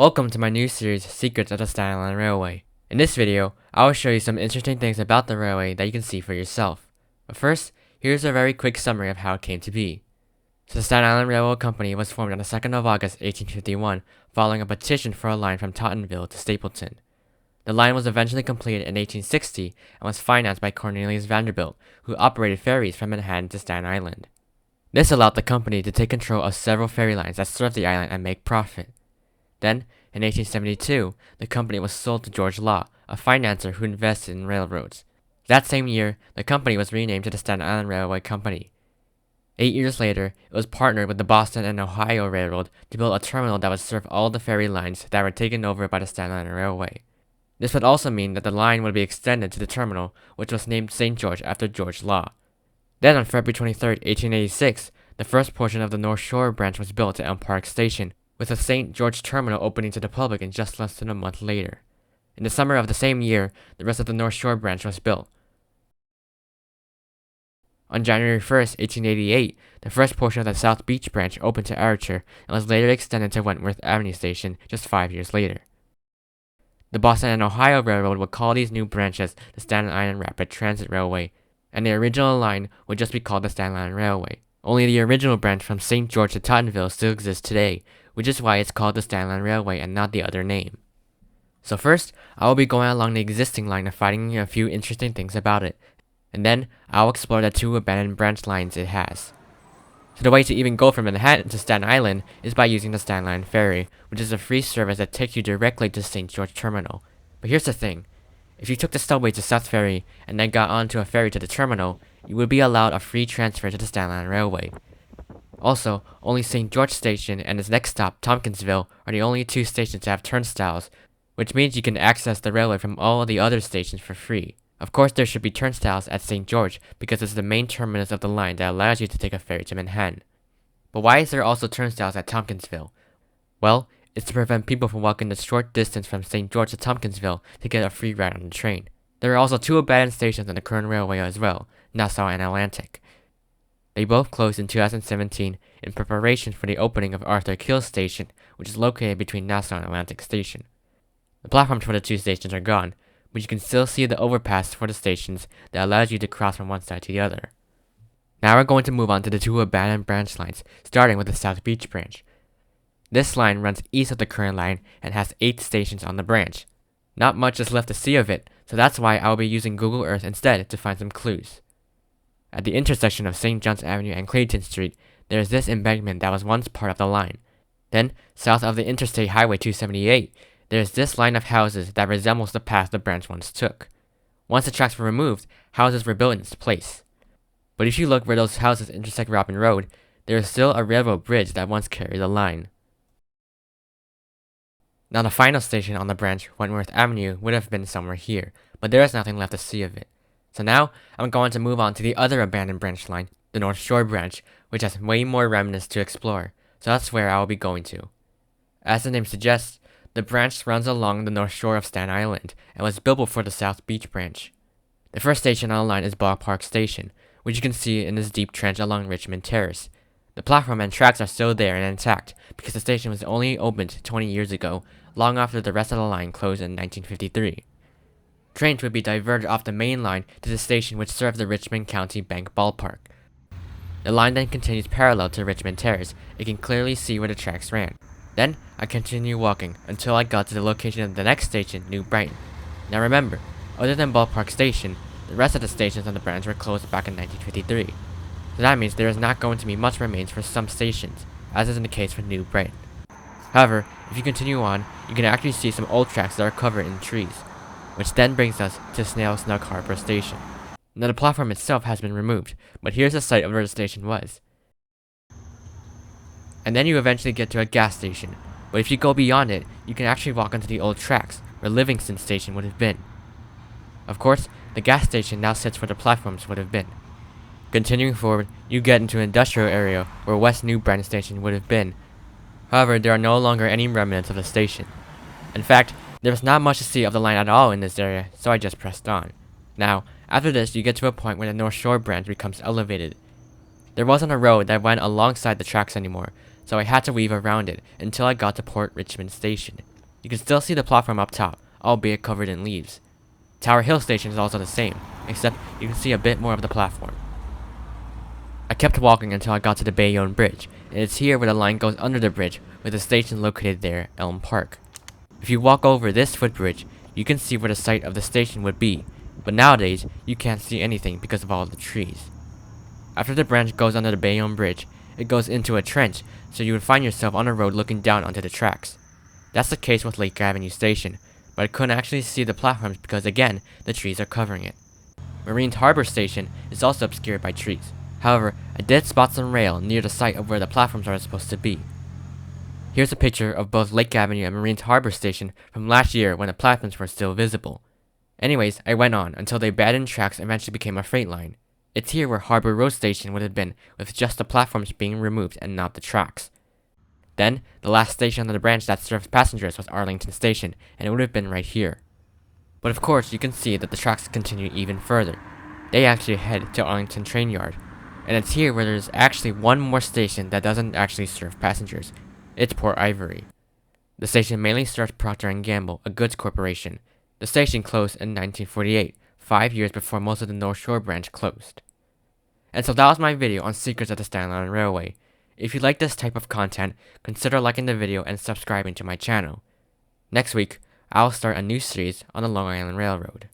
Welcome to my new series, Secrets of the Stanline Railway. In this video, I will show you some interesting things about the railway that you can see for yourself. But first, here's a very quick summary of how it came to be. So the Staten Island Railroad Company was formed on the 2nd of August 1851, following a petition for a line from Tottenville to Stapleton. The line was eventually completed in 1860 and was financed by Cornelius Vanderbilt, who operated ferries from Manhattan to Staten Island. This allowed the company to take control of several ferry lines that served the island and make profit. Then, in 1872, the company was sold to George Law, a financier who invested in railroads. That same year, the company was renamed to the Staten Island Railway Company. 8 years later, it was partnered with the Boston and Ohio Railroad to build a terminal that would serve all the ferry lines that were taken over by the Staten Island Railway. This would also mean that the line would be extended to the terminal, which was named St. George after George Law. Then on February 23, 1886, the first portion of the North Shore branch was built at Elm Park Station, with the St. George terminal opening to the public in just less than a month later. In the summer of the same year, the rest of the North Shore branch was built. On January 1, 1888, the first portion of the South Beach branch opened to Archer and was later extended to Wentworth Avenue Station just 5 years later. The Boston and Ohio Railroad would call these new branches the Staten Island Rapid Transit Railway, and the original line would just be called the Staten Island Railway. Only the original branch from St. George to Tottenville still exists today, which is why it's called the Stanline Railway and not the other name. So first, I will be going along the existing line and finding a few interesting things about it, and then I will explore the two abandoned branch lines it has. So the way to even go from Manhattan to Staten Island is by using the Stanline Ferry, which is a free service that takes you directly to St. George Terminal. But here's the thing, if you took the subway to South Ferry and then got onto a ferry to the terminal, you would be allowed a free transfer to the Stanline Railway. Also, only St. George Station and its next stop, Tompkinsville, are the only two stations that have turnstiles, which means you can access the railway from all the other stations for free. Of course, there should be turnstiles at St. George because it's the main terminus of the line that allows you to take a ferry to Manhattan. But why is there also turnstiles at Tompkinsville? Well, it's to prevent people from walking the short distance from St. George to Tompkinsville to get a free ride on the train. There are also two abandoned stations on the current railway as well, Nassau and Atlantic. They both closed in 2017 in preparation for the opening of Arthur Kill Station, which is located between Nassau and Atlantic Station. The platforms for the two stations are gone, but you can still see the overpass for the stations that allows you to cross from one side to the other. Now we're going to move on to the two abandoned branch lines, starting with the South Beach branch. This line runs east of the current line and has 8 stations on the branch. Not much is left to see of it, so that's why I will be using Google Earth instead to find some clues. At the intersection of St. John's Avenue and Clayton Street, there is this embankment that was once part of the line. Then, south of the Interstate Highway 278, there is this line of houses that resembles the path the branch once took. Once the tracks were removed, houses were built in its place. But if you look where those houses intersect Robin Road, there is still a railroad bridge that once carried the line. Now the final station on the branch, Wentworth Avenue, would have been somewhere here, but there is nothing left to see of it. So now, I'm going to move on to the other abandoned branch line, the North Shore branch, which has way more remnants to explore, so that's where I will be going to. As the name suggests, the branch runs along the North Shore of Staten Island, and was built before the South Beach branch. The first station on the line is Bog Park Station, which you can see in this deep trench along Richmond Terrace. The platform and tracks are still there and intact, because the station was only opened 20 years ago, long after the rest of the line closed in 1953. Trains would be diverted off the main line to the station which served the Richmond County Bank Ballpark. The line then continues parallel to Richmond Terrace. You can clearly see where the tracks ran. Then, I continued walking until I got to the location of the next station, New Brighton. Now remember, other than Ballpark Station, the rest of the stations on the branch were closed back in 1953. So that means there is not going to be much remains for some stations, as is in the case for New Brighton. However, if you continue on, you can actually see some old tracks that are covered in trees, which then brings us to Snail Snuck Harbor Station. Now the platform itself has been removed, but here's the site of where the station was. And then you eventually get to a gas station, but if you go beyond it, you can actually walk onto the old tracks, where Livingston Station would have been. Of course, the gas station now sits where the platforms would have been. Continuing forward, you get into an industrial area where West New Brighton Station would have been. However, there are no longer any remnants of the station. In fact, there was not much to see of the line at all in this area, so I just pressed on. Now, after this, you get to a point where the North Shore branch becomes elevated. There wasn't a road that went alongside the tracks anymore, so I had to weave around it until I got to Port Richmond Station. You can still see the platform up top, albeit covered in leaves. Tower Hill Station is also the same, except you can see a bit more of the platform. I kept walking until I got to the Bayonne Bridge, and it's here where the line goes under the bridge, with the station located there, Elm Park. If you walk over this footbridge, you can see where the site of the station would be, but nowadays, you can't see anything because of all the trees. After the branch goes under the Bayonne Bridge, it goes into a trench, so you would find yourself on a road looking down onto the tracks. That's the case with Lake Avenue Station, but I couldn't actually see the platforms because again, the trees are covering it. Marine Harbor Station is also obscured by trees. However, I did spot some rail near the site of where the platforms are supposed to be. Here's a picture of both Lake Avenue and Marine Harbor Station from last year when the platforms were still visible. Anyways, I went on until the abandoned tracks eventually became a freight line. It's here where Harbor Road Station would have been, with just the platforms being removed and not the tracks. Then, the last station on the branch that served passengers was Arlington Station, and it would have been right here. But of course, you can see that the tracks continue even further. They actually head to Arlington Train Yard. And it's here where there's actually one more station that doesn't actually serve passengers. It's Port Ivory. The station mainly serves Procter & Gamble, a goods corporation. The station closed in 1948, 5 years before most of the North Shore branch closed. And so that was my video on Secrets of the Stanline Railway. If you like this type of content, consider liking the video and subscribing to my channel. Next week, I'll start a new series on the Long Island Railroad.